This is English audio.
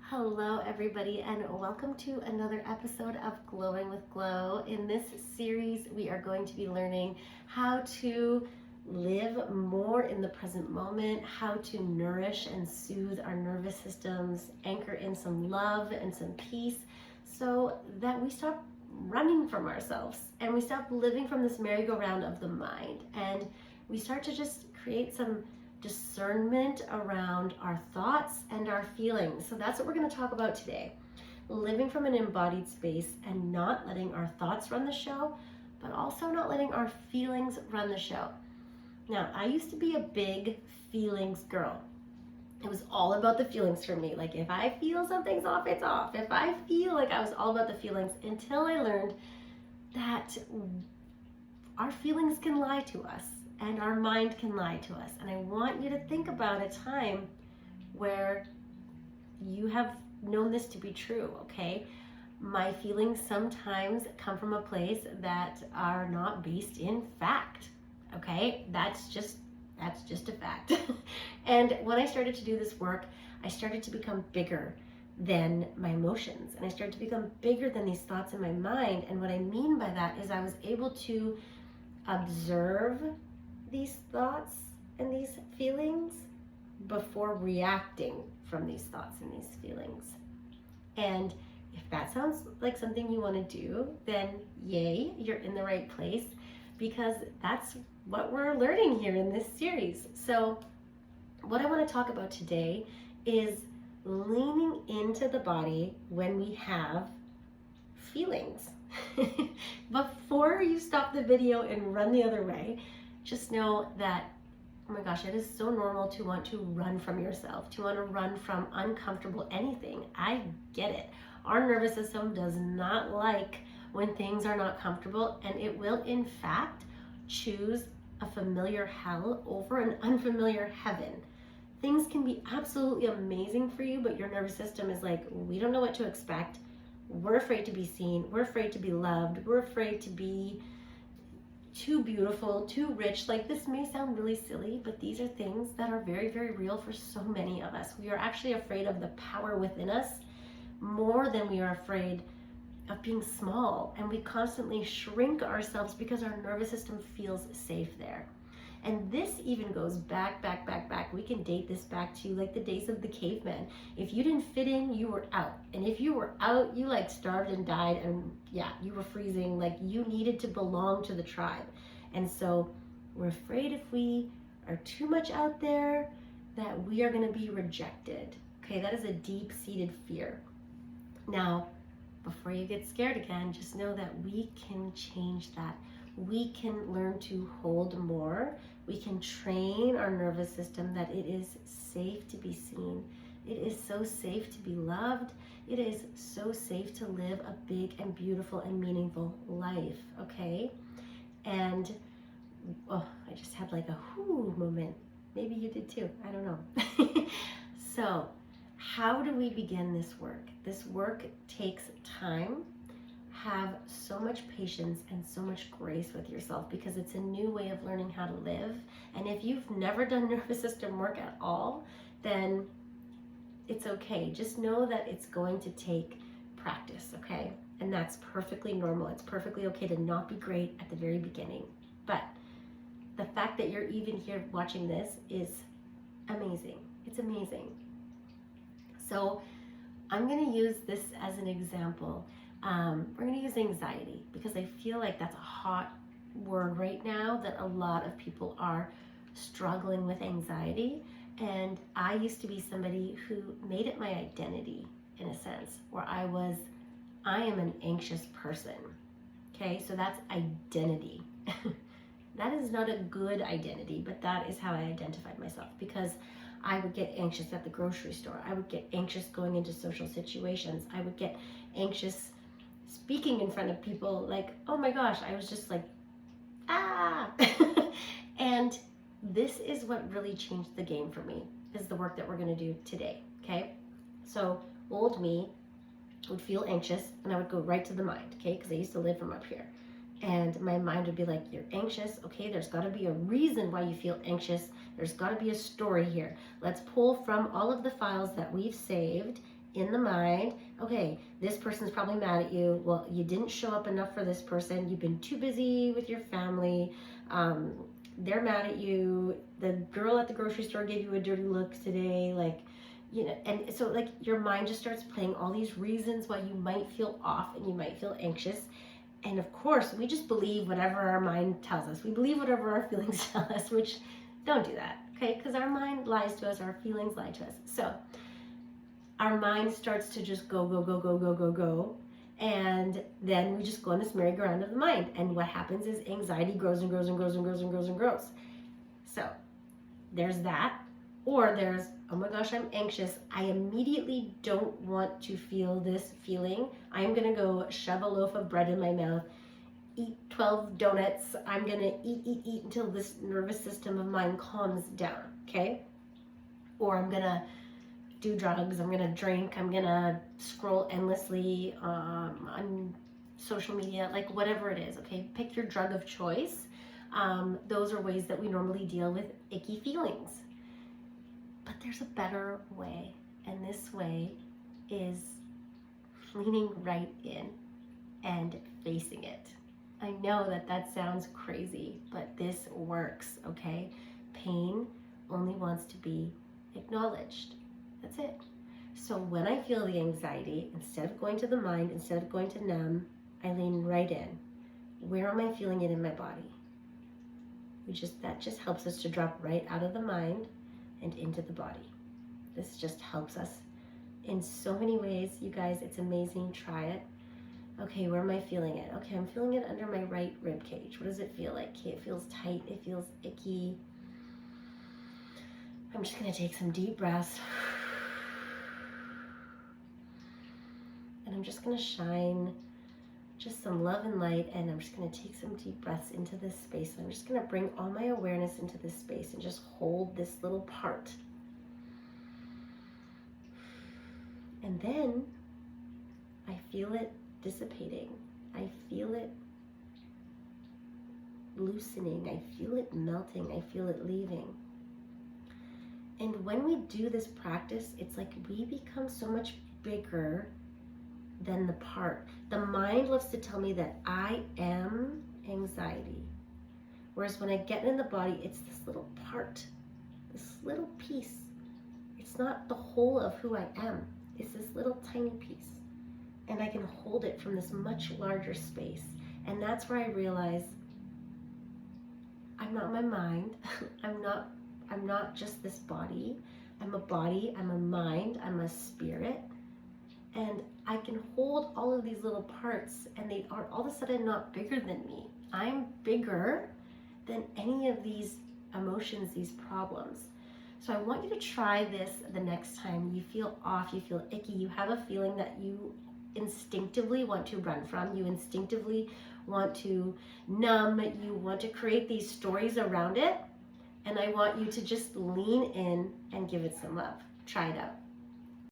Hello everybody and welcome to another episode of Glowing with Glow. In this series we are going to be learning how to live more in the present moment, how to nourish and soothe our nervous systems, anchor in some love and some peace so that we stop running from ourselves and we stop living from this merry-go-round of the mind and we start to just create some discernment around our thoughts and our feelings. So that's what we're going to talk about today. Living from an embodied space and not letting our thoughts run the show, but also not letting our feelings run the show. Now, I used to be a big feelings girl. It was all about the feelings for me. Like if I feel something's off, it's off. If I feel like I was all about the feelings until I learned that our feelings can lie to us. And our mind can lie to us. And I want you to think about a time where you have known this to be true, okay? My feelings sometimes come from a place that are not based in fact, okay? That's just a fact. And when I started to do this work, I started to become bigger than my emotions. And I started to become bigger than these thoughts in my mind. And what I mean by that is I was able to observe these thoughts and these feelings before reacting from these thoughts and these feelings. And if that sounds like something you want to do, then yay, you're in the right place, because that's what we're learning here in this series. So what I want to talk about today is leaning into the body when we have feelings. Before you stop the video and run the other way, just know that, oh my gosh, it is so normal to want to run from yourself, to want to run from uncomfortable anything. I get it. Our nervous system does not like when things are not comfortable, and it will in fact choose a familiar hell over an unfamiliar heaven. Things can be absolutely amazing for you, but your nervous system is like, we don't know what to expect. We're afraid to be seen. We're afraid to be loved. We're afraid to be too beautiful, too rich. Like, this may sound really silly, but these are things that are very, very real for so many of us. We are actually afraid of the power within us more than we are afraid of being small. And we constantly shrink ourselves because our nervous system feels safe there. And this even goes back. We can date this back to like the days of the cavemen. If you didn't fit in, you were out. And if you were out, you like starved and died, and yeah, you were freezing. Like, you needed to belong to the tribe. And so we're afraid if we are too much out there that we are going to be rejected. Okay, that is a deep-seated fear. Now, before you get scared again, just know that we can change that. We can learn to hold more. We can train our nervous system that it is safe to be seen. It is so safe to be loved. It is so safe to live a big and beautiful and meaningful life, okay? And, oh, I just had like a whoo moment. Maybe you did too, I don't know. So, how do we begin this work? This work takes time. Have so much patience and so much grace with yourself, because it's a new way of learning how to live. And if you've never done nervous system work at all, then it's okay. Just know that it's going to take practice, okay? And that's perfectly normal. It's perfectly okay to not be great at the very beginning. But the fact that you're even here watching this is amazing. It's amazing. So I'm going to use this as an example. We're going to use anxiety, because I feel like that's a hot word right now, that a lot of people are struggling with anxiety. And I used to be somebody who made it my identity, in a sense, where I am an anxious person. Okay, so that's identity. That is not a good identity, but that is how I identified myself, because I would get anxious at the grocery store. I would get anxious going into social situations. I would get anxious speaking in front of people. Like, oh my gosh, I was just like, ah. And this is what really changed the game for me, is the work that we're going to do today, okay? So old me would feel anxious, and I would go right to the mind, okay? Because I used to live from up here. And my mind would be like, you're anxious, okay, there's got to be a reason why you feel anxious. There's got to be a story here. Let's pull from all of the files that we've saved in the mind, okay, this person's probably mad at you. Well, you didn't show up enough for this person. You've been too busy with your family. They're mad at you. The girl at the grocery store gave you a dirty look today. Like, you know, and so like your mind just starts playing all these reasons why you might feel off and you might feel anxious. And of course, we just believe whatever our mind tells us. We believe whatever our feelings tell us, which don't do that, okay? Because our mind lies to us, our feelings lie to us. So our mind starts to just go, go, go, go, go, go, go. And then we just go on this merry-go-round of the mind. And what happens is anxiety grows and grows and grows and grows and grows and grows. So there's that. Or there's, oh my gosh, I'm anxious. I immediately don't want to feel this feeling. I'm going to go shove a loaf of bread in my mouth, eat 12 donuts. I'm going to eat until this nervous system of mine calms down, okay? Or I'm going to do drugs, I'm going to drink, I'm going to scroll endlessly on social media, like whatever it is, okay? Pick your drug of choice. Those are ways that we normally deal with icky feelings. But there's a better way, and this way is leaning right in and facing it. I know that that sounds crazy, but this works, okay? Pain only wants to be acknowledged. That's it. So when I feel the anxiety, instead of going to the mind, instead of going to numb, I lean right in. Where am I feeling it in my body? That just helps us to drop right out of the mind and into the body. This just helps us in so many ways, you guys. It's amazing. Try it. Okay, where am I feeling it? Okay, I'm feeling it under my right rib cage. What does it feel like? Okay, it feels tight. It feels icky. I'm just going to take some deep breaths. And I'm just going to shine just some love and light, and I'm just going to take some deep breaths into this space. I'm just going to bring all my awareness into this space and just hold this little part. And then I feel it dissipating. I feel it loosening. I feel it melting. I feel it leaving. And when we do this practice, it's like we become so much bigger than the part. The mind loves to tell me that I am anxiety. Whereas when I get in the body, it's this little part, this little piece. It's not the whole of who I am. It's this little tiny piece. And I can hold it from this much larger space. And that's where I realize I'm not my mind. I'm not just this body. I'm a body, I'm a mind, I'm a spirit. And I can hold all of these little parts, and they are all of a sudden not bigger than me. I'm bigger than any of these emotions, these problems. So I want you to try this the next time you feel off, you feel icky, you have a feeling that you instinctively want to run from, you instinctively want to numb, you want to create these stories around it. And I want you to just lean in and give it some love. Try it out.